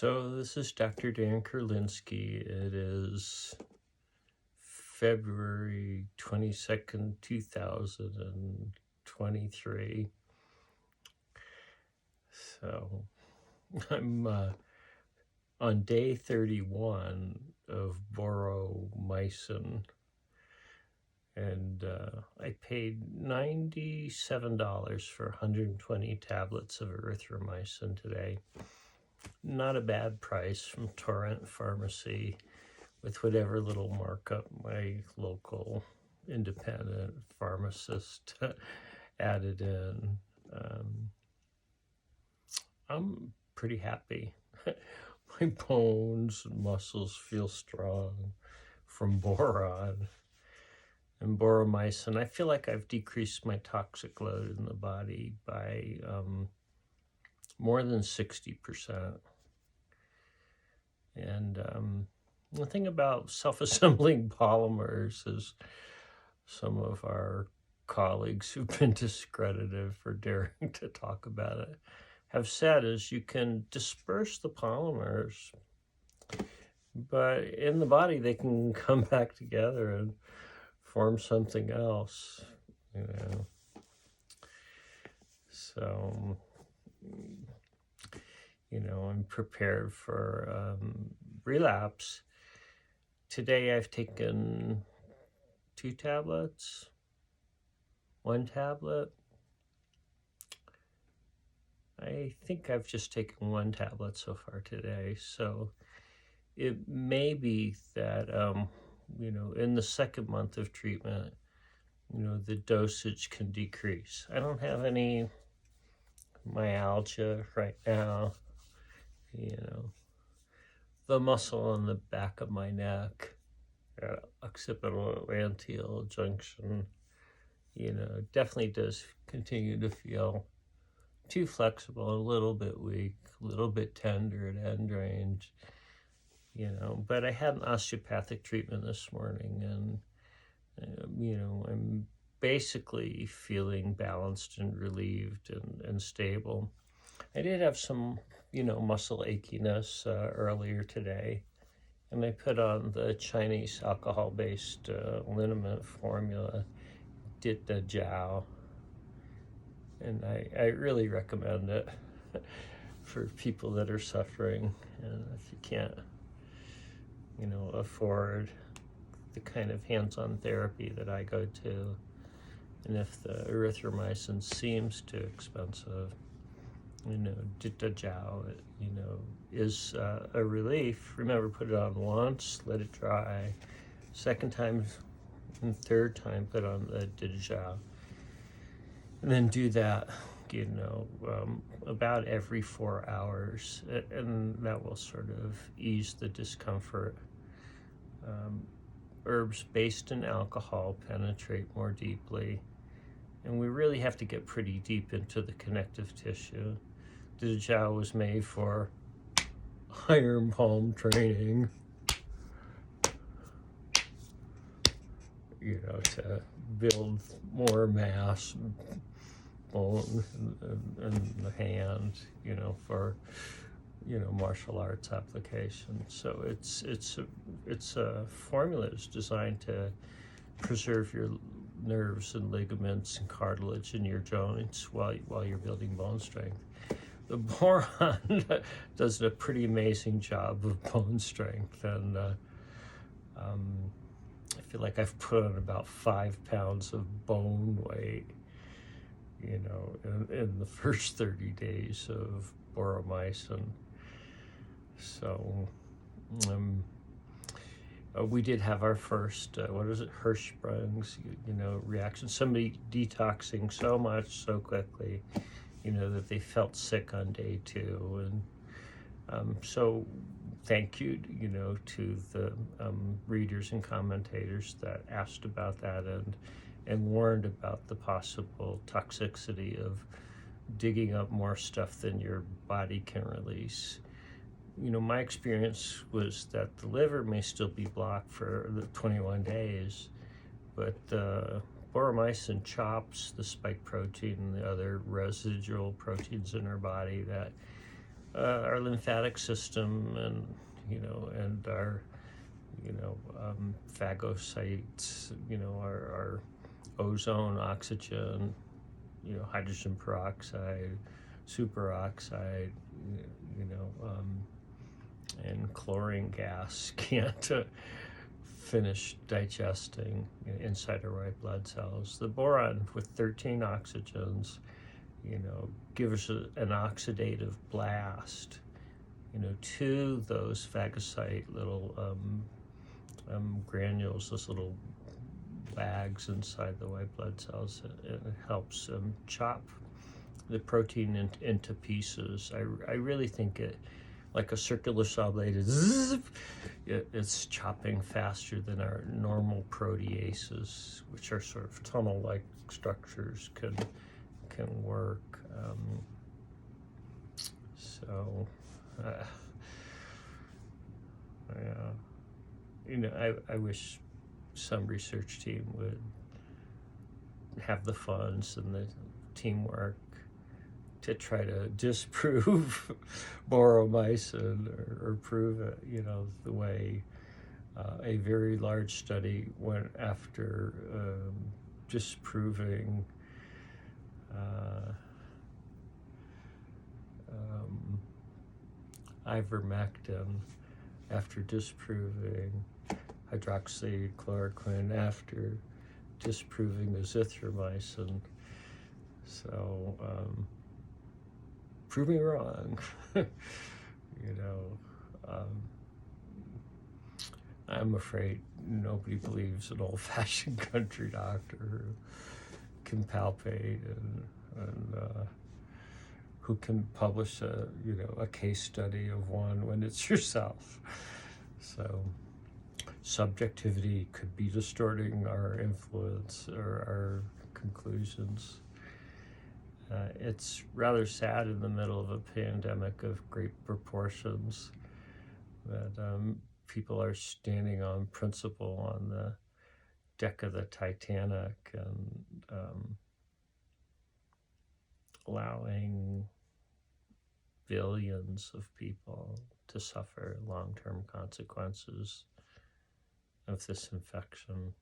So this is Dr. Dan Kurlinski. It is February 22nd, 2023. So I'm on day 31 of Boromycin, and I paid $97 for 120 tablets of erythromycin today. Not a bad price from Torrent Pharmacy, with whatever little markup my local independent pharmacist added in. I'm pretty happy. My bones and muscles feel strong from boron and boromycin. I feel like I've decreased my toxic load in the body by more than 60%. And the thing about self-assembling polymers is some of our colleagues who've been discredited for daring to talk about it have said is you can disperse the polymers, but in the body they can come back together and form something else, you know. So, you know, I'm prepared for relapse. Today I've taken 2 tablets, 1 tablet. I think I've just taken 1 tablet so far today. So it may be that, you know, in the second month of treatment, you know, the dosage can decrease. I don't have any myalgia right now. You know, the muscle on the back of my neck, occipital atlanteal junction, you know, definitely does continue to feel too flexible, a little bit weak, a little bit tender at end range, you know. But I had an osteopathic treatment this morning, and you know, I'm basically feeling balanced and relieved and stable. I did have some, you know, muscle achiness earlier today, and I put on the Chinese alcohol-based liniment formula, did the Jiao, and I really recommend it for people that are suffering, and if you can't, you know, afford the kind of hands-on therapy that I go to, and if the erythromycin seems too expensive, you know, Jiao, you know, is a relief. Remember, put it on once, let it dry. Second time and third time, put on the Jiao. And then do that, you know, about every 4 hours. And that will sort of ease the discomfort. Herbs based in alcohol penetrate more deeply. And we really have to get pretty deep into the connective tissue. The Jiao was made for iron palm training, you know, to build more mass, bone in the hand, you know, for, you know, martial arts application. So it's a formula that's designed to preserve your nerves and ligaments and cartilage in your joints while you're building bone strength. The boron does a pretty amazing job of bone strength, and I feel like I've put on about 5 pounds of bone weight, you know, in the first 30 days of boromycin. So we did have our first, Hirschsprung's, you know, reaction. Somebody detoxing so much so quickly, you know, that they felt sick on day 2. And so thank you, you know, to the readers and commentators that asked about that and warned about the possible toxicity of digging up more stuff than your body can release. You know, my experience was that the liver may still be blocked for the 21 days, but boromycin chops the spike protein and the other residual proteins in our body that our lymphatic system, and and our phagocytes, our ozone, oxygen, hydrogen peroxide, superoxide, you know, um, and chlorine gas can't finish digesting inside our white blood cells. The boron with 13 oxygens, gives an oxidative blast, to those phagocyte little granules, those little bags inside the white blood cells. It helps chop the protein into pieces. I really think it, like a circular saw blade, it's chopping faster than our normal proteases, which are sort of tunnel-like structures, can work. So, yeah, I wish some research team would have the funds and the teamwork to try to disprove boromycin, or prove it, the way a very large study went after disproving ivermectin, after disproving hydroxychloroquine, after disproving azithromycin. So, prove me wrong. I'm afraid nobody believes an old-fashioned country doctor who can palpate and who can publish a case study of one when it's yourself. So subjectivity could be distorting our influence or our conclusions. It's rather sad in the middle of a pandemic of great proportions that people are standing on principle on the deck of the Titanic and allowing billions of people to suffer long-term consequences of this infection.